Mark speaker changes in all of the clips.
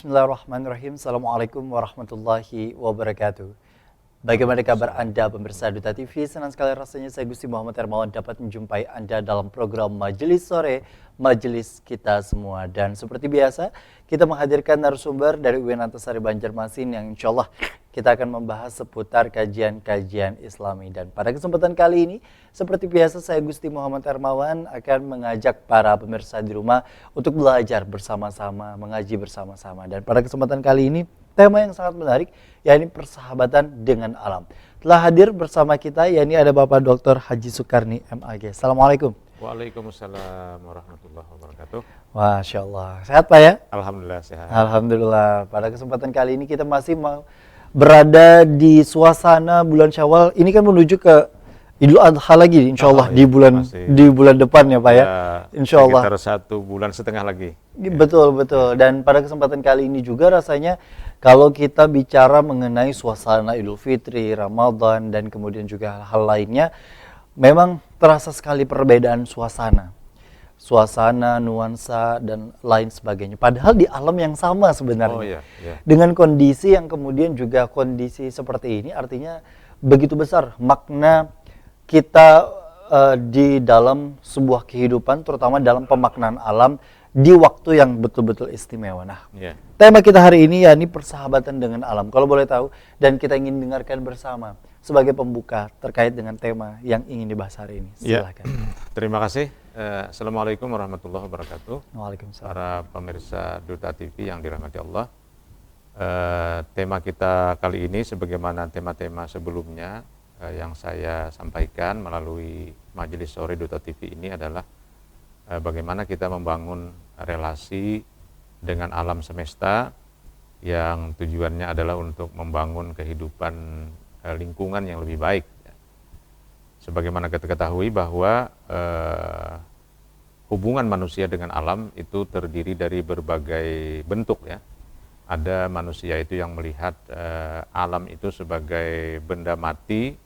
Speaker 1: Bismillahirrahmanirrahim. Assalamualaikum warahmatullahi wabarakatuh. Bagaimana kabar Anda pemirsa Duta TV? Senang sekali rasanya saya Gusti Muhammad Hermawan dapat menjumpai Anda dalam program Majelis Sore, Majelis Kita Semua. Dan seperti biasa, kita menghadirkan narasumber dari UIN Antasari Banjarmasin yang insya Allah kita akan membahas seputar kajian-kajian Islami. Dan pada kesempatan kali ini, seperti biasa saya Gusti Muhammad Hermawan akan mengajak para pemirsa di rumah untuk belajar bersama-sama, mengaji bersama-sama. Dan pada kesempatan kali ini, tema yang sangat menarik, yakni persahabatan dengan alam. Telah hadir bersama kita, yakni ada Bapak Dr. Haji Sukarni, MAG. Assalamualaikum.
Speaker 2: Waalaikumsalam warahmatullahi wabarakatuh.
Speaker 1: Masya Allah. Sehat Pak ya?
Speaker 2: Alhamdulillah sehat.
Speaker 1: Alhamdulillah. Pada kesempatan kali ini kita masih berada di suasana bulan Syawal. Ini kan menuju ke Idul Adha lagi, insya Allah di bulan depan ya Pak ya. Insya Allah.
Speaker 2: Sekitar 1,5 bulan lagi.
Speaker 1: Betul betul. Dan pada kesempatan kali ini juga rasanya kalau kita bicara mengenai suasana Idul Fitri, Ramadan dan kemudian juga hal lainnya, memang terasa sekali perbedaan suasana, nuansa dan lain sebagainya. Padahal di alam yang sama sebenarnya. Dengan kondisi yang kemudian juga kondisi seperti ini, artinya begitu besar makna kita di dalam sebuah kehidupan, terutama dalam pemaknaan alam di waktu yang betul-betul istimewa. Nah, tema kita hari ini yakni persahabatan dengan alam. Kalau boleh tahu, dan kita ingin dengarkan bersama sebagai pembuka terkait dengan tema yang ingin dibahas hari ini. Silakan.
Speaker 2: Terima kasih. Assalamualaikum warahmatullahi wabarakatuh.
Speaker 1: Waalaikumsalam.
Speaker 2: Para pemirsa Duta TV yang dirahmati Allah. Tema kita kali ini sebagaimana tema-tema sebelumnya yang saya sampaikan melalui Majelis Sore Duta TV ini adalah bagaimana kita membangun relasi dengan alam semesta yang tujuannya adalah untuk membangun kehidupan lingkungan yang lebih baik. Sebagaimana kita ketahui bahwa hubungan manusia dengan alam itu terdiri dari berbagai bentuk ya. Ada manusia itu yang melihat alam itu sebagai benda mati,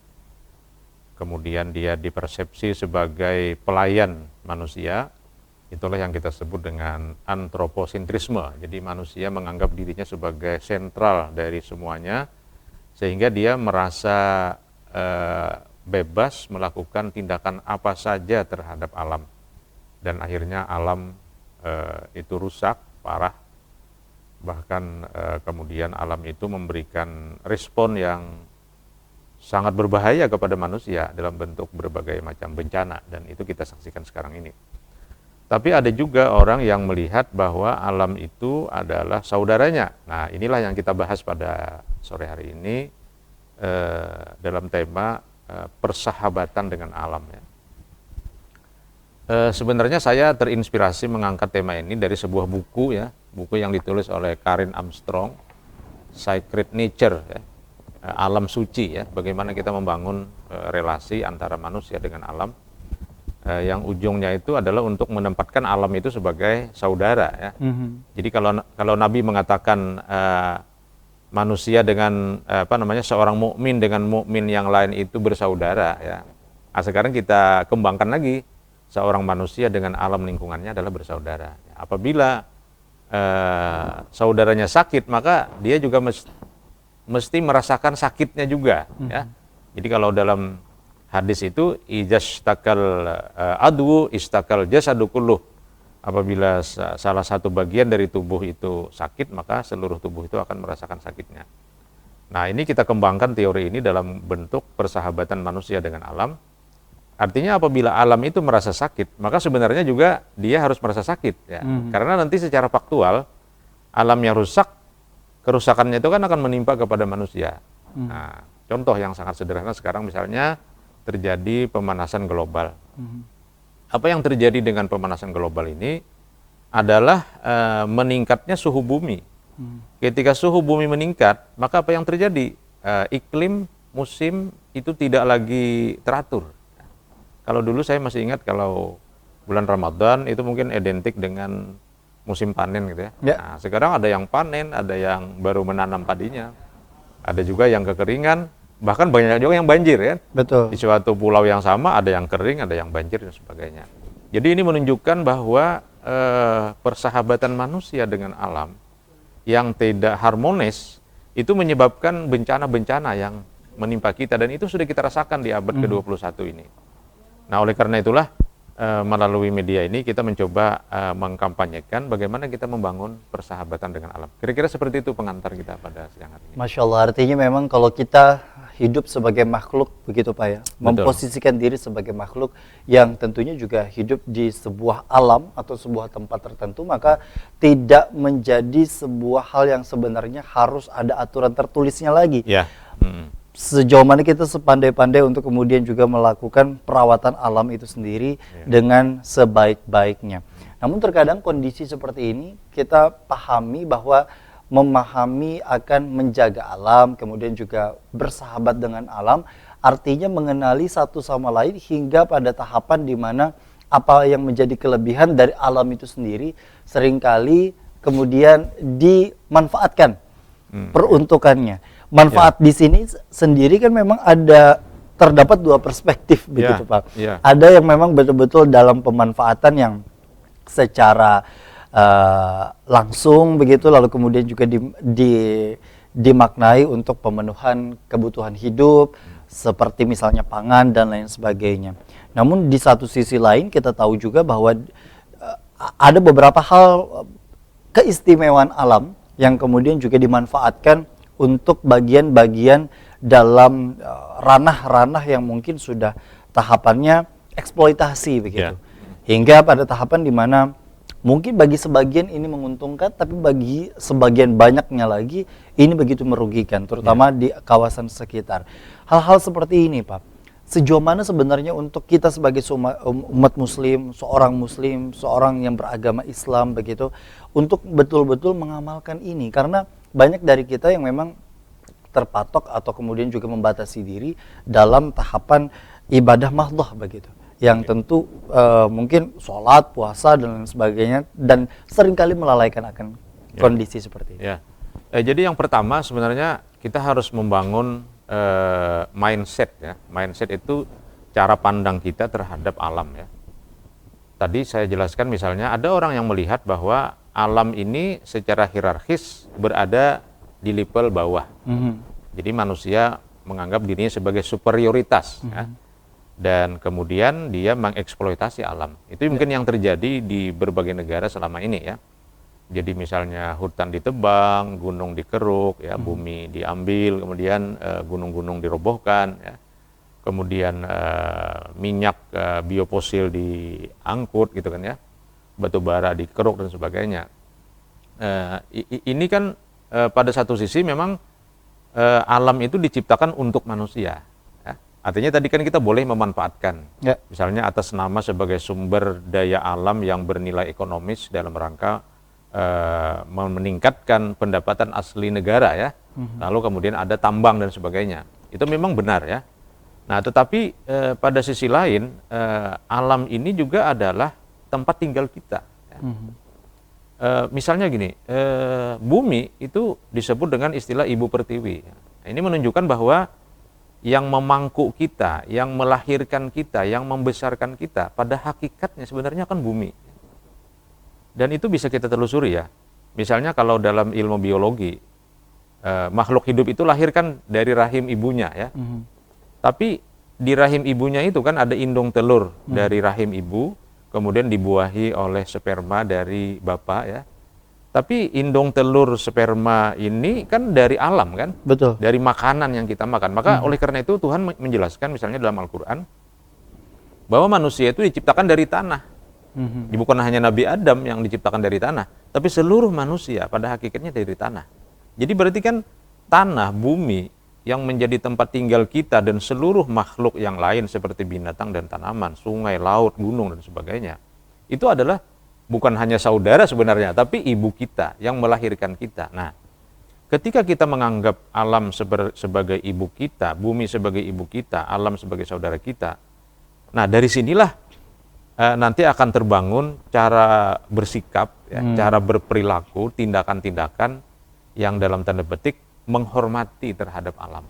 Speaker 2: kemudian dia dipersepsi sebagai pelayan manusia. Itulah yang kita sebut dengan antroposentrisme. Jadi manusia menganggap dirinya sebagai sentral dari semuanya, sehingga dia merasa bebas melakukan tindakan apa saja terhadap alam. Dan akhirnya alam itu rusak, parah. Bahkan kemudian alam itu memberikan respon yang sangat berbahaya kepada manusia dalam bentuk berbagai macam bencana. Dan itu kita saksikan sekarang ini. Tapi ada juga orang yang melihat bahwa alam itu adalah saudaranya. Nah, inilah yang kita bahas pada sore hari ini dalam tema persahabatan dengan alam. Ya. Sebenarnya saya terinspirasi mengangkat tema ini dari sebuah buku ya, buku yang ditulis oleh Karen Armstrong, Sacred Nature, ya, alam suci ya, bagaimana kita membangun relasi antara manusia dengan alam. Yang ujungnya itu adalah untuk menempatkan alam itu sebagai saudara ya. Jadi kalau Nabi mengatakan manusia dengan seorang mukmin dengan mukmin yang lain itu bersaudara ya. Nah, sekarang kita kembangkan lagi, seorang manusia dengan alam lingkungannya adalah bersaudara. Apabila saudaranya sakit, maka dia juga mesti merasakan sakitnya juga ya. Jadi kalau dalam hadis itu ijastakal adwu istakal jasadu kulluh. Apabila salah satu bagian dari tubuh itu sakit, maka seluruh tubuh itu akan merasakan sakitnya. Nah, ini kita kembangkan teori ini dalam bentuk persahabatan manusia dengan alam. Artinya apabila alam itu merasa sakit, maka sebenarnya juga dia harus merasa sakit ya. Karena nanti secara faktual alam yang rusak, kerusakannya itu kan akan menimpa kepada manusia. Nah, contoh yang sangat sederhana sekarang misalnya terjadi pemanasan global. Apa yang terjadi dengan pemanasan global ini adalah meningkatnya suhu bumi. Ketika suhu bumi meningkat, maka apa yang terjadi? Iklim, musim itu tidak lagi teratur. Kalau dulu saya masih ingat kalau bulan Ramadan itu mungkin identik dengan musim panen gitu ya. Nah, sekarang ada yang panen, ada yang baru menanam padinya, ada juga yang kekeringan, bahkan banyak juga yang banjir kan.
Speaker 1: Betul.
Speaker 2: Di suatu pulau yang sama ada yang kering, ada yang banjir dan sebagainya. Jadi ini menunjukkan bahwa persahabatan manusia dengan alam yang tidak harmonis itu menyebabkan bencana-bencana yang menimpa kita, dan itu sudah kita rasakan di abad ke-21 ini. Nah, oleh karena itulah melalui media ini kita mencoba mengkampanyekan bagaimana kita membangun persahabatan dengan alam. Kira-kira seperti itu pengantar kita pada siang hari ini.
Speaker 1: Masya Allah, artinya memang kalau kita hidup sebagai makhluk, begitu Pak ya,
Speaker 2: Betul.
Speaker 1: memposisikan diri sebagai makhluk yang tentunya juga hidup di sebuah alam atau sebuah tempat tertentu, maka tidak menjadi sebuah hal yang sebenarnya harus ada aturan tertulisnya lagi.
Speaker 2: Ya.
Speaker 1: Sejauh mana kita sepandai-pandai untuk kemudian juga melakukan perawatan alam itu sendiri dengan sebaik-baiknya. Namun terkadang kondisi seperti ini kita pahami bahwa memahami akan menjaga alam, kemudian juga bersahabat dengan alam, artinya mengenali satu sama lain hingga pada tahapan di mana apa yang menjadi kelebihan dari alam itu sendiri seringkali kemudian dimanfaatkan peruntukannya. Manfaat di sini sendiri kan memang terdapat dua perspektif begitu Pak. Ada yang memang betul-betul dalam pemanfaatan yang secara langsung begitu, lalu kemudian juga dimaknai untuk pemenuhan kebutuhan hidup seperti misalnya pangan dan lain sebagainya. Namun di satu sisi lain kita tahu juga bahwa ada beberapa hal keistimewaan alam yang kemudian juga dimanfaatkan untuk bagian-bagian dalam ranah-ranah yang mungkin sudah tahapannya eksploitasi begitu. Hingga pada tahapan di mana mungkin bagi sebagian ini menguntungkan, tapi bagi sebagian banyaknya lagi ini begitu merugikan, terutama di kawasan sekitar. Hal-hal seperti ini Pak, sejauh mana sebenarnya untuk kita sebagai umat muslim, seorang yang beragama Islam begitu, untuk betul-betul mengamalkan ini, karena banyak dari kita yang memang terpatok atau kemudian juga membatasi diri dalam tahapan ibadah mahdhah begitu, yang tentu mungkin sholat, puasa dan lain sebagainya, dan seringkali melalaikan akan kondisi seperti itu.
Speaker 2: Jadi yang pertama sebenarnya kita harus membangun mindset ya. Mindset itu cara pandang kita terhadap alam ya. Tadi saya jelaskan misalnya ada orang yang melihat bahwa alam ini secara hierarkis berada di level bawah. Jadi manusia menganggap dirinya sebagai superioritas ya. Dan kemudian dia mengeksploitasi alam. Itu mungkin yang terjadi di berbagai negara selama ini ya. Jadi misalnya hutan ditebang, gunung dikeruk ya, bumi diambil, kemudian gunung-gunung dirobohkan ya. Kemudian minyak biofosil diangkut gitu kan ya. Batu bara dikeruk dan sebagainya. Ini kan pada satu sisi memang alam itu diciptakan untuk manusia. Ya. Artinya tadi kan kita boleh memanfaatkan, misalnya atas nama sebagai sumber daya alam yang bernilai ekonomis dalam rangka meningkatkan pendapatan asli negara ya. Lalu kemudian ada tambang dan sebagainya. Itu memang benar ya. Nah, tetapi pada sisi lain alam ini juga adalah tempat tinggal kita. Ya. Misalnya gini, bumi itu disebut dengan istilah ibu pertiwi. Ini menunjukkan bahwa yang memangku kita, yang melahirkan kita, yang membesarkan kita, pada hakikatnya sebenarnya kan bumi. Dan itu bisa kita telusuri ya. Misalnya kalau dalam ilmu biologi, makhluk hidup itu lahir kan dari rahim ibunya ya. Tapi di rahim ibunya itu kan ada indung telur dari rahim ibu, kemudian dibuahi oleh sperma dari bapak ya. Tapi indung telur sperma ini kan dari alam kan?
Speaker 1: Betul.
Speaker 2: Dari makanan yang kita makan. Maka oleh karena itu Tuhan menjelaskan misalnya dalam Al-Quran bahwa manusia itu diciptakan dari tanah. Bukan hanya Nabi Adam yang diciptakan dari tanah, tapi seluruh manusia pada hakikatnya dari tanah. Jadi berarti kan tanah, bumi yang menjadi tempat tinggal kita dan seluruh makhluk yang lain seperti binatang dan tanaman, sungai, laut, gunung dan sebagainya. Itu adalah bukan hanya saudara sebenarnya, tapi ibu kita yang melahirkan kita. Nah, ketika kita menganggap alam sebagai ibu kita, bumi sebagai ibu kita, alam sebagai saudara kita, nah dari sinilah nanti akan terbangun cara bersikap, ya, cara berperilaku, tindakan-tindakan yang dalam tanda petik menghormati terhadap alam.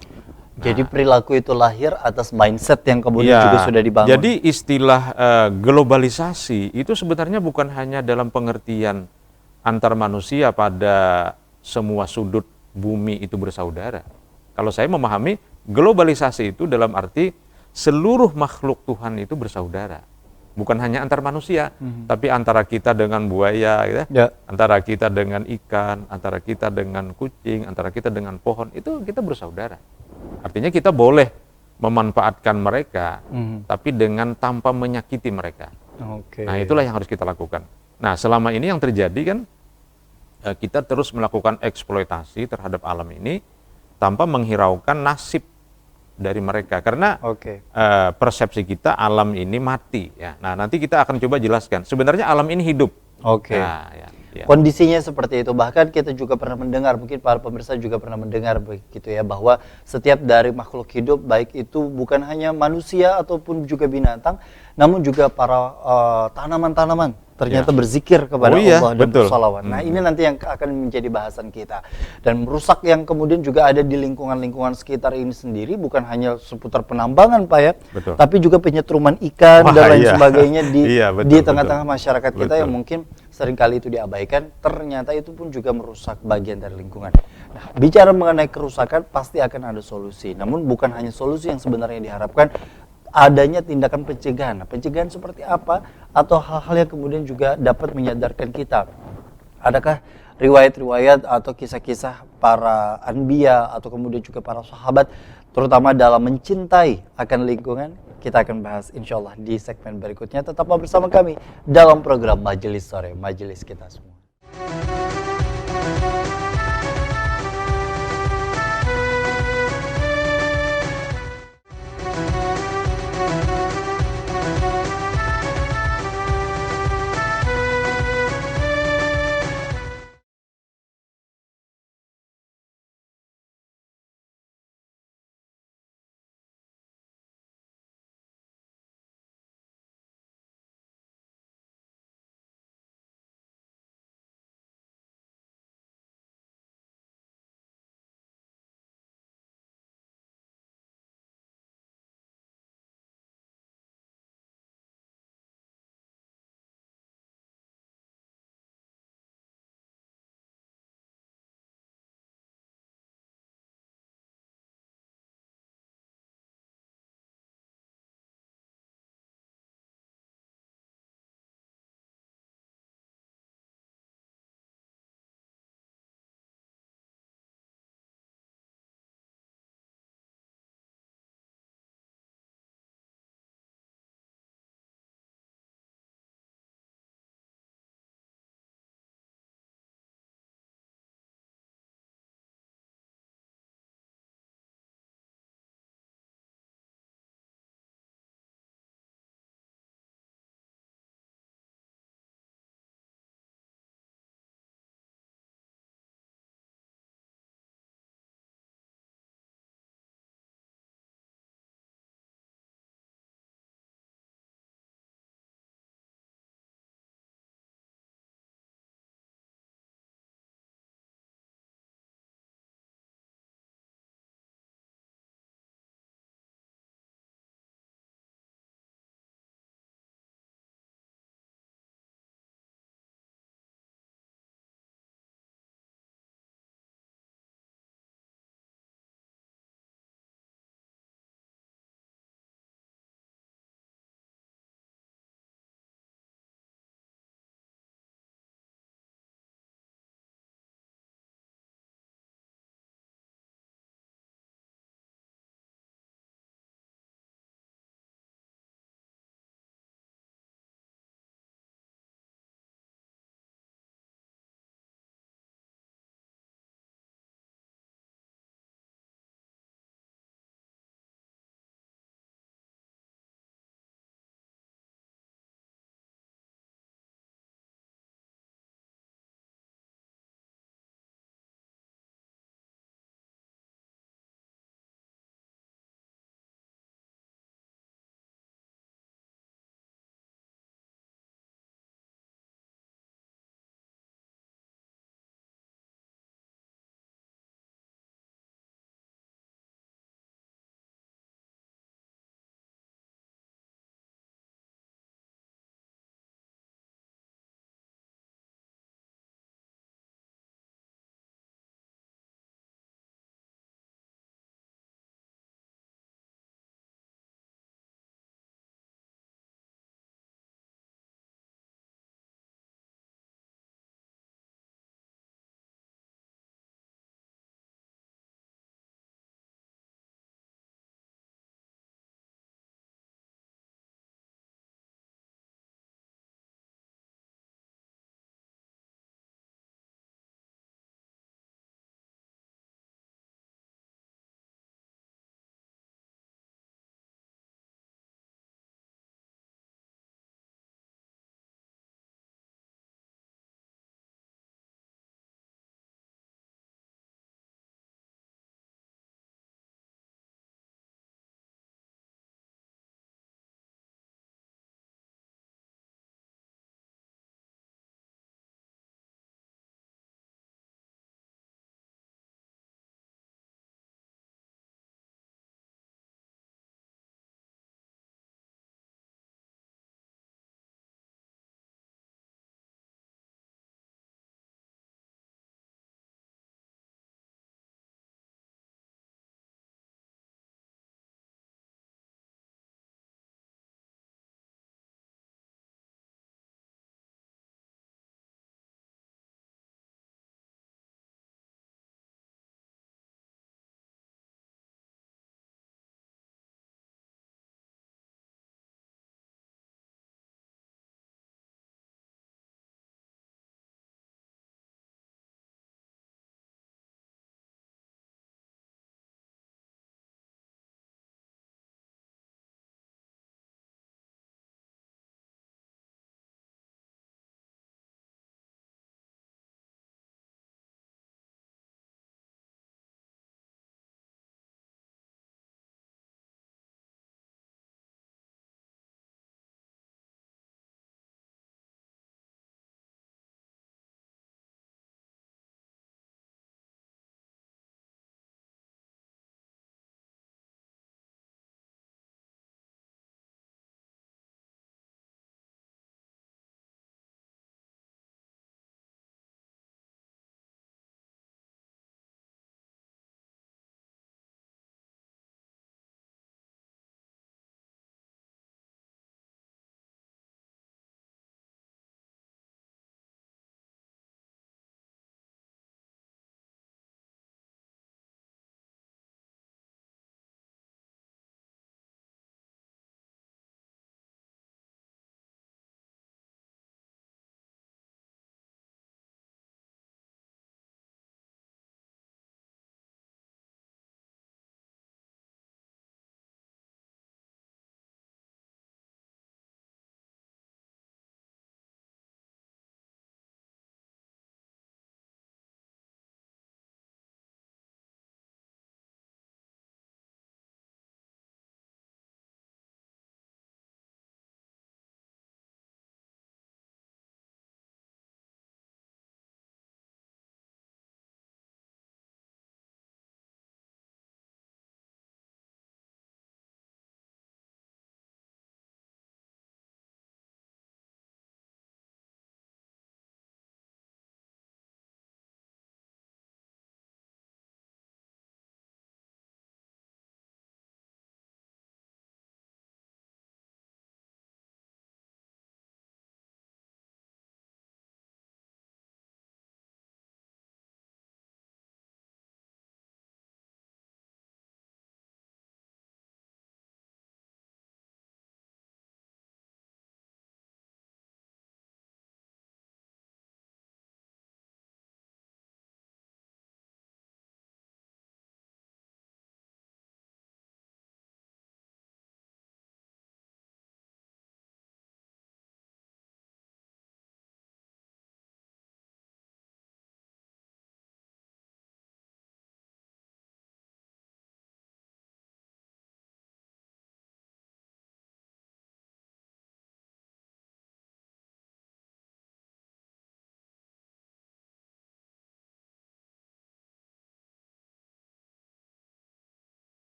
Speaker 1: Jadi perilaku itu lahir atas mindset yang kemudian juga sudah dibangun.
Speaker 2: Jadi istilah globalisasi itu sebenarnya bukan hanya dalam pengertian antar manusia pada semua sudut bumi itu bersaudara. Kalau saya memahami globalisasi itu dalam arti seluruh makhluk Tuhan itu bersaudara. Bukan hanya antar manusia, tapi antara kita dengan buaya, gitu, antara kita dengan ikan, antara kita dengan kucing, antara kita dengan pohon, itu kita bersaudara. Artinya kita boleh memanfaatkan mereka, tapi dengan tanpa menyakiti mereka. Nah, itulah yang harus kita lakukan. Nah, selama ini yang terjadi kan, kita terus melakukan eksploitasi terhadap alam ini tanpa menghiraukan nasib dari mereka, karena persepsi kita alam ini mati ya. Nah, nanti kita akan coba jelaskan sebenarnya alam ini hidup. Nah,
Speaker 1: kondisinya seperti itu. Bahkan kita juga pernah mendengar, mungkin para pemirsa juga pernah mendengar begitu ya, bahwa setiap dari makhluk hidup, baik itu bukan hanya manusia ataupun juga binatang, namun juga para tanaman-tanaman ternyata berzikir kepada Allah dan bersalawat. Nah, ini nanti yang akan menjadi bahasan kita. Dan merusak yang kemudian juga ada di lingkungan-lingkungan sekitar ini sendiri, bukan hanya seputar penambangan, Pak ya, tapi juga penyetruman ikan dan lain sebagainya di tengah-tengah masyarakat kita yang mungkin seringkali itu diabaikan, ternyata itu pun juga merusak bagian dari lingkungan. Nah, bicara mengenai kerusakan, pasti akan ada solusi. Namun bukan hanya solusi yang sebenarnya diharapkan, adanya tindakan pencegahan. Nah, pencegahan seperti apa? Atau hal-hal yang kemudian juga dapat menyadarkan kita. Adakah riwayat-riwayat atau kisah-kisah para anbiya atau kemudian juga para sahabat, terutama dalam mencintai akan lingkungan? Kita akan bahas insya Allah di segmen berikutnya. Tetaplah bersama kami dalam program Majelis Sore, Majelis kita semua.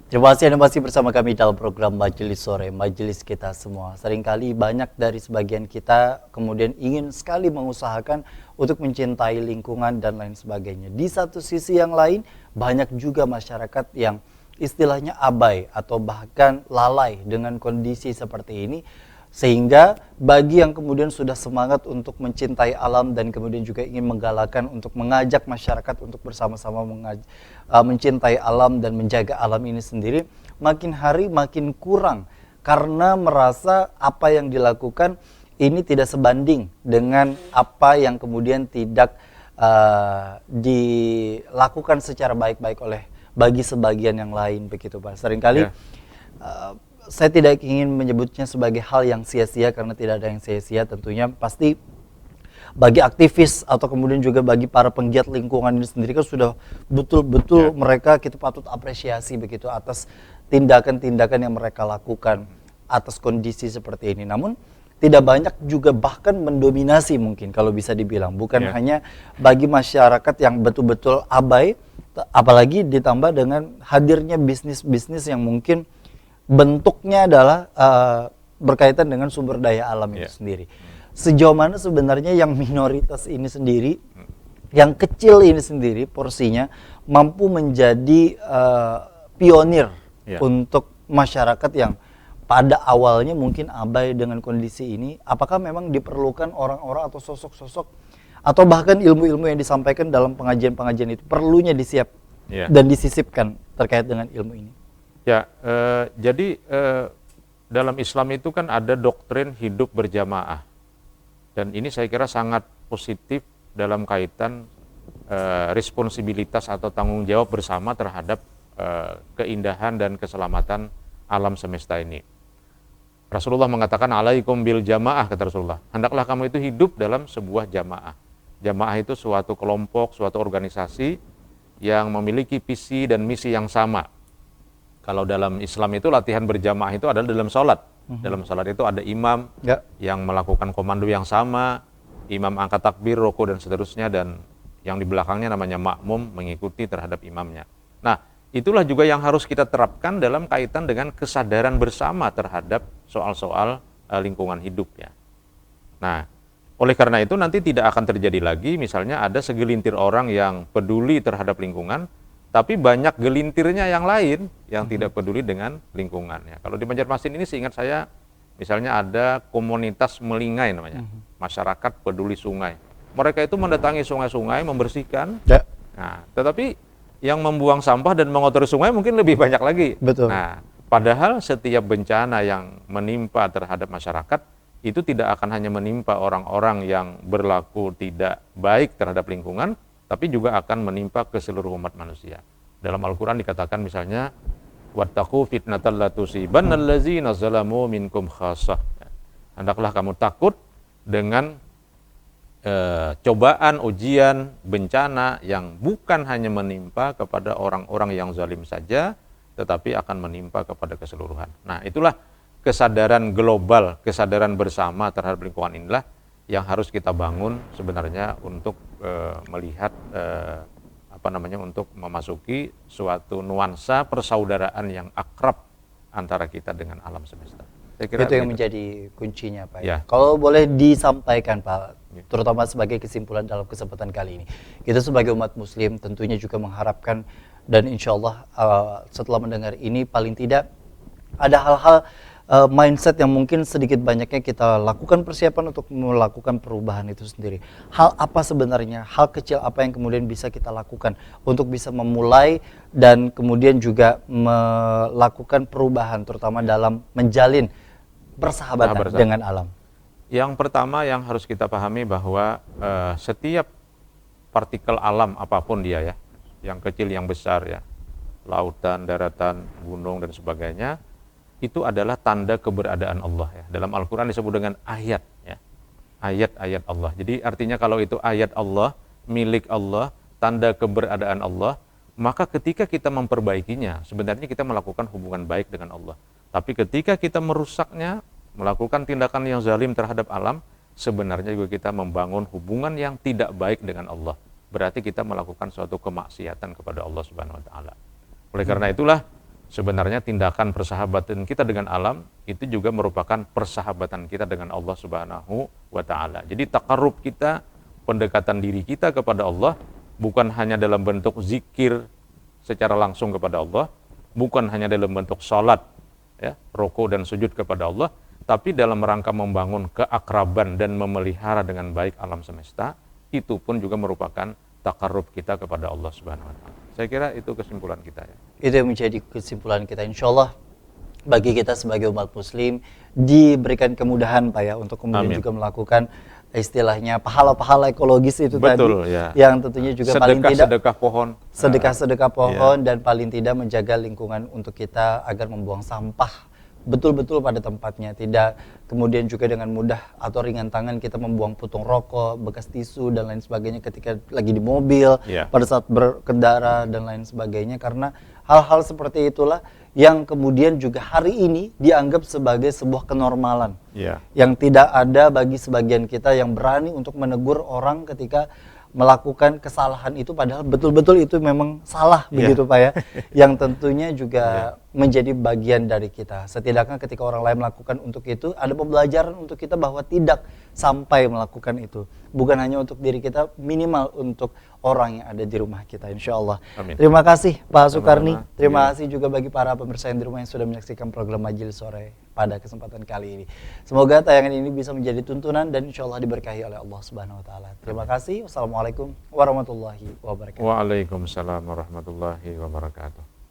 Speaker 1: Terima kasih Anda masih bersama kami dalam program Majelis Sore, majelis kita semua. Seringkali banyak dari sebagian kita kemudian ingin sekali mengusahakan untuk mencintai lingkungan dan lain sebagainya. Di satu sisi yang lain, banyak juga masyarakat yang istilahnya abai atau bahkan lalai dengan kondisi seperti ini. Sehingga bagi yang kemudian sudah semangat untuk mencintai alam dan kemudian juga ingin menggalakkan untuk mengajak masyarakat untuk bersama-sama mencintai alam dan menjaga alam ini sendiri, makin hari makin kurang karena merasa apa yang dilakukan ini tidak sebanding dengan apa yang kemudian tidak dilakukan secara baik-baik oleh bagi sebagian yang lain, begitu Pak. Seringkali saya tidak ingin menyebutnya sebagai hal yang sia-sia karena tidak ada yang sia-sia, tentunya pasti bagi aktivis atau kemudian juga bagi para penggiat lingkungan ini sendiri kan sudah betul-betul mereka kita patut apresiasi begitu atas tindakan-tindakan yang mereka lakukan atas kondisi seperti ini. Namun tidak banyak juga bahkan mendominasi mungkin kalau bisa dibilang, bukan hanya bagi masyarakat yang betul-betul abai, apalagi ditambah dengan hadirnya bisnis-bisnis yang mungkin bentuknya adalah berkaitan dengan sumber daya alam itu sendiri. Sejauh mana sebenarnya yang minoritas ini sendiri, yang kecil ini sendiri porsinya mampu menjadi pionir untuk masyarakat yang pada awalnya mungkin abai dengan kondisi ini. Apakah memang diperlukan orang-orang atau sosok-sosok atau bahkan ilmu-ilmu yang disampaikan dalam pengajian-pengajian itu perlunya disiap dan disisipkan terkait dengan ilmu ini?
Speaker 2: Jadi dalam Islam itu kan ada doktrin hidup berjamaah, dan ini saya kira sangat positif dalam kaitan responsibilitas atau tanggung jawab bersama terhadap keindahan dan keselamatan alam semesta ini. Rasulullah mengatakan alaikum bil jamaah, kata Rasulullah, hendaklah kamu itu hidup dalam sebuah jamaah. Jamaah itu suatu kelompok, suatu organisasi yang memiliki visi dan misi yang sama. Kalau dalam Islam itu latihan berjamaah itu adalah dalam sholat. Dalam sholat itu ada imam yang melakukan komando yang sama, imam angkat takbir, rukuk dan seterusnya, dan yang di belakangnya namanya makmum mengikuti terhadap imamnya. Nah, itulah juga yang harus kita terapkan dalam kaitan dengan kesadaran bersama terhadap soal-soal lingkungan hidup ya. Nah, oleh karena itu nanti tidak akan terjadi lagi misalnya ada segelintir orang yang peduli terhadap lingkungan, tapi banyak gelintirnya yang lain yang tidak peduli dengan lingkungan. Ya. Kalau di Banjarmasin ini seingat saya, misalnya ada komunitas Melingai namanya, masyarakat peduli sungai. Mereka itu mendatangi sungai-sungai, membersihkan. Nah, tetapi yang membuang sampah dan mengotori sungai mungkin lebih banyak lagi.
Speaker 1: Betul.
Speaker 2: Nah, padahal setiap bencana yang menimpa terhadap masyarakat itu tidak akan hanya menimpa orang-orang yang berlaku tidak baik terhadap lingkungan, tapi juga akan menimpa ke seluruh umat manusia. Dalam Al-Quran dikatakan misalnya, wattaqu fitnatal la tusibanna allazina zalamu minkum khassah. Hendaklah kamu takut dengan cobaan, ujian, bencana yang bukan hanya menimpa kepada orang-orang yang zalim saja, tetapi akan menimpa kepada keseluruhan. Nah, itulah kesadaran global, kesadaran bersama terhadap lingkungan inilah yang harus kita bangun sebenarnya untuk melihat untuk memasuki suatu nuansa persaudaraan yang akrab antara kita dengan alam semesta. Saya kira
Speaker 1: itu yang menjadi kuncinya Pak.
Speaker 2: Ya.
Speaker 1: Kalau boleh disampaikan Pak, terutama sebagai kesimpulan dalam kesempatan kali ini, kita sebagai umat Muslim tentunya juga mengharapkan dan insya Allah setelah mendengar ini paling tidak ada hal-hal mindset yang mungkin sedikit banyaknya kita lakukan persiapan untuk melakukan perubahan itu sendiri. Hal apa sebenarnya, hal kecil apa yang kemudian bisa kita lakukan untuk bisa memulai dan kemudian juga melakukan perubahan terutama dalam menjalin persahabatan dengan alam.
Speaker 2: Yang pertama yang harus kita pahami bahwa setiap partikel alam apapun dia ya, yang kecil yang besar ya, lautan, daratan, gunung dan sebagainya, itu adalah tanda keberadaan Allah ya. Dalam Al-Quran disebut dengan ayat ya. Ayat-ayat Allah. Jadi artinya kalau itu ayat Allah, milik Allah, tanda keberadaan Allah, maka ketika kita memperbaikinya, sebenarnya kita melakukan hubungan baik dengan Allah. Tapi ketika kita merusaknya, melakukan tindakan yang zalim terhadap alam, sebenarnya juga kita membangun hubungan yang tidak baik dengan Allah. Berarti kita melakukan suatu kemaksiatan kepada Allah Subhanahu wa taala. Oleh karena itulah sebenarnya tindakan persahabatan kita dengan alam itu juga merupakan persahabatan kita dengan Allah Subhanahu wa taala. Jadi takarrub kita, pendekatan diri kita kepada Allah bukan hanya dalam bentuk zikir secara langsung kepada Allah, bukan hanya dalam bentuk salat, ya, rukuk dan sujud kepada Allah, tapi dalam rangka membangun keakraban dan memelihara dengan baik alam semesta, itu pun juga merupakan takarrub kita kepada Allah Subhanahu wa taala. Saya kira itu kesimpulan kita ya.
Speaker 1: Itu yang menjadi kesimpulan kita. Insya Allah bagi kita sebagai umat muslim diberikan kemudahan Pak ya untuk kemudian
Speaker 2: Amin.
Speaker 1: juga melakukan istilahnya pahala-pahala ekologis itu
Speaker 2: Betul,
Speaker 1: tadi
Speaker 2: ya.
Speaker 1: yang tentunya juga paling tidak
Speaker 2: Sedekah pohon.
Speaker 1: sedekah-sedekah pohon dan paling tidak menjaga lingkungan untuk kita agar membuang sampah betul-betul pada tempatnya, tidak kemudian juga dengan mudah atau ringan tangan kita membuang putung rokok, bekas tisu dan lain sebagainya ketika lagi di mobil, pada saat berkendara dan lain sebagainya, karena hal-hal seperti itulah yang kemudian juga hari ini dianggap sebagai sebuah kenormalan yang tidak ada bagi sebagian kita yang berani untuk menegur orang ketika melakukan kesalahan itu, padahal betul-betul itu memang salah begitu Pak ya, yang tentunya juga menjadi bagian dari kita. Setidaknya ketika orang lain melakukan untuk itu, ada pembelajaran untuk kita bahwa tidak sampai melakukan itu, bukan hanya untuk diri kita, minimal untuk orang yang ada di rumah kita, insya Allah.
Speaker 2: Amin.
Speaker 1: Terima kasih Pak Sukarni,
Speaker 2: Sama-sama.
Speaker 1: terima kasih juga bagi para pemirsa yang di rumah yang sudah menyaksikan program Majelis Sore pada kesempatan kali ini. Semoga tayangan ini bisa menjadi tuntunan dan insya Allah diberkahi oleh Allah Subhanahu Wa Taala. Terima kasih. Wassalamualaikum warahmatullahi wabarakatuh.
Speaker 2: Waalaikumsalam warahmatullahi wabarakatuh.